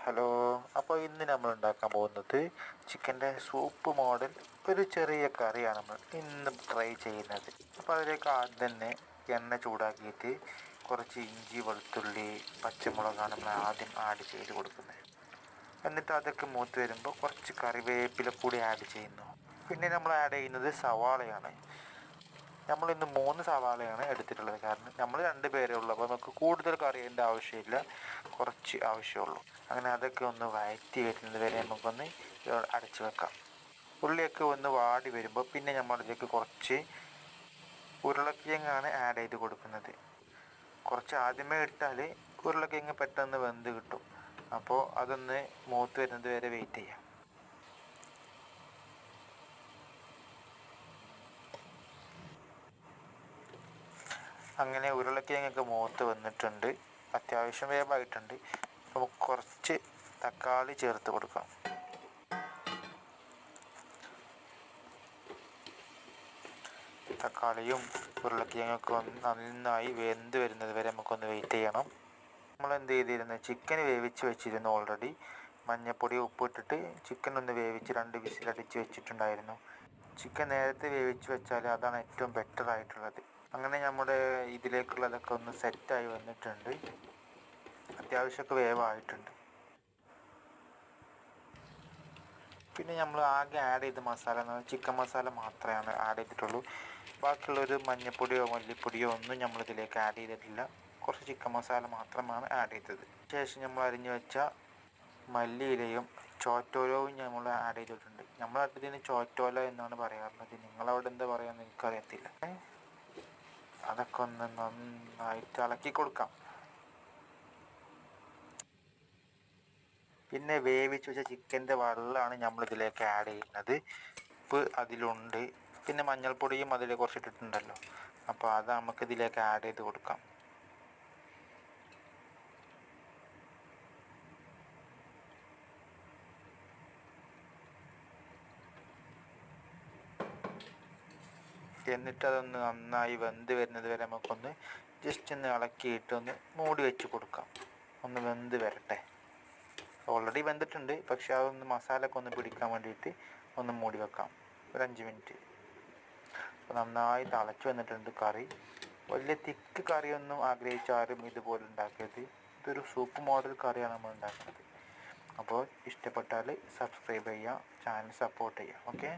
Hello, അപ്പോൾ ഇന്ന് നമ്മൾ ഉണ്ടാക്കാൻ പോകുന്നത് ചിക്കൻ്റെ സൂപ്പ് മോഡൽ ഒരു ചെറിയ കറിയാണ് നമ്മൾ ഇന്ന് ട്രൈ ചെയ്യുന്നത്. അപ്പോൾ അതിലേക്ക് ആദ്യം തന്നെ എണ്ണ ചൂടാക്കിയിട്ട് കുറച്ച് ഇഞ്ചി, വെളുത്തുള്ളി, പച്ചമുളകാണ് നമ്മൾ ആദ്യം ആഡ് ചെയ്ത് കൊടുക്കുന്നത്. എന്നിട്ട് അതൊക്കെ മൂത്ത് വരുമ്പോൾ കുറച്ച് കറിവേപ്പില കൂടി ആഡ് ചെയ്യുന്നു. പിന്നെ നമ്മൾ ആഡ് ചെയ്യുന്നത് സവാളയാണ്. നമ്മളിന്ന് 3 സവാളയാണ് എടുത്തിട്ടുള്ളത്. കാരണം നമ്മൾ 2 പേരേ ഉള്ളൂ, അപ്പോൾ നമുക്ക് കൂടുതൽ കറിയേണ്ട ആവശ്യമില്ല, കുറച്ച് ആവശ്യമുള്ളൂ. അങ്ങനെ അതൊക്കെ ഒന്ന് വഴറ്റി വരുന്നത് വരെ നമുക്കൊന്ന് അടച്ചു വെക്കാം. ഉള്ളിയൊക്കെ ഒന്ന് വാടി വരുമ്പോൾ പിന്നെ നമ്മളിലേക്ക് കുറച്ച് ഉരുളക്കിഴങ്ങാണ് ആഡ് ചെയ്ത് കൊടുക്കുന്നത്. കുറച്ച് ആദ്യമേ ഇട്ടാൽ ഉരുളക്കിഴങ്ങ് പെട്ടെന്ന് വെന്ത് കിട്ടും. അപ്പോൾ അതൊന്ന് മൂത്ത് വരുന്നത് വരെ വെയിറ്റ് ചെയ്യാം. അങ്ങനെ ഉരുളക്കിഴങ്ങൊക്കെ മൂത്ത് വന്നിട്ടുണ്ട്, അത്യാവശ്യം വേവായിട്ടുണ്ട്. നമുക്ക് കുറച്ച് തക്കാളി ചേർത്ത് കൊടുക്കാം. തക്കാളിയും ഉരുളക്കിഴങ്ങൊക്കെ ഒന്ന് നന്നായി വെന്ത് വരുന്നത് വരെ നമുക്കൊന്ന് വെയിറ്റ് ചെയ്യണം. നമ്മൾ എന്ത് ചെയ്തിരുന്നു, ചിക്കൻ വേവിച്ച് വെച്ചിരുന്നു ഓൾറെഡി. മഞ്ഞൾപ്പൊടി ഉപ്പിട്ടിട്ട് ചിക്കൻ ഒന്ന് വേവിച്ച് 2 വിസിലടിച്ച് വെച്ചിട്ടുണ്ടായിരുന്നു. ചിക്കൻ നേരത്തെ വേവിച്ച് വെച്ചാൽ അതാണ് ഏറ്റവും ബെറ്റർ ആയിട്ടുള്ളത്. അങ്ങനെ നമ്മുടെ ഇതിലേക്കുള്ളതൊക്കെ ഒന്ന് സെറ്റായി വന്നിട്ടുണ്ട്, അത്യാവശ്യമൊക്കെ വേവായിട്ടുണ്ട്. പിന്നെ നമ്മൾ ആകെ ആഡ് ചെയ്ത മസാല എന്ന് പറഞ്ഞാൽ ചിക്കൻ മസാല മാത്രമാണ് ആഡ് ചെയ്തിട്ടുള്ളൂ. ബാക്കിയുള്ളൊരു മഞ്ഞൾപ്പൊടിയോ മല്ലിപ്പൊടിയോ ഒന്നും നമ്മളിതിലേക്ക് ആഡ് ചെയ്തിട്ടില്ല. കുറച്ച് ചിക്കൻ മസാല മാത്രമാണ് ആഡ് ചെയ്തത്. ശേഷം നമ്മൾ അരിഞ്ഞു വെച്ച മല്ലിയിലയും ചോറ്റോലവും നമ്മൾ ആഡ് ചെയ്തിട്ടുണ്ട്. നമ്മളതിന് ചോറ്റോല എന്നാണ് പറയാറുള്ളത്, നിങ്ങളവിടെ എന്താ പറയാമെന്ന് എനിക്കറിയത്തില്ല. അതൊക്കെ ഒന്ന് നന്നായിട്ട് ഇളക്കി കൊടുക്കാം. പിന്നെ വേവിച്ച് വെച്ച ചിക്കൻ്റെ വെള്ളമാണ് നമ്മളിതിലേക്ക് ആഡ് ചെയ്യുന്നത്. ഉപ്പ് അതിലുണ്ട്, പിന്നെ മഞ്ഞൾപ്പൊടിയും അതിൽ കുറച്ചിട്ടിട്ടുണ്ടല്ലോ, അപ്പോൾ അത് നമുക്കിതിലേക്ക് ആഡ് ചെയ്ത് കൊടുക്കാം. എന്നിട്ട് അതൊന്ന് നന്നായി വെന്ത് വരുന്നത് വരെ നമുക്കൊന്ന് ജസ്റ്റ് ഒന്ന് ഇളക്കിയിട്ട് ഒന്ന് മൂടി വെച്ച് കൊടുക്കാം. ഒന്ന് വെന്ത് വരട്ടെ. ഓൾറെഡി വെന്തിട്ടുണ്ട്, പക്ഷെ അതൊന്ന് മസാലയൊക്കെ ഒന്ന് പിടിക്കാൻ വേണ്ടിയിട്ട് ഒന്ന് മൂടി വെക്കാം ഒരു 5 മിനിറ്റ്. അപ്പോൾ നന്നായി തിളച്ച് വന്നിട്ടുണ്ട് കറി. വലിയ തിക്ക് കറിയൊന്നും ആഗ്രഹിച്ച ആരും ഇതുപോലെ ഉണ്ടാക്കരുത്. ഇതൊരു സൂപ്പ് മോഡൽ കറിയാണ് നമ്മൾ ഉണ്ടാക്കുന്നത്. അപ്പോൾ ഇഷ്ടപ്പെട്ടാൽ സബ്സ്ക്രൈബ് ചെയ്യുക, ചാനൽ സപ്പോർട്ട് ചെയ്യുക. ഓക്കെ.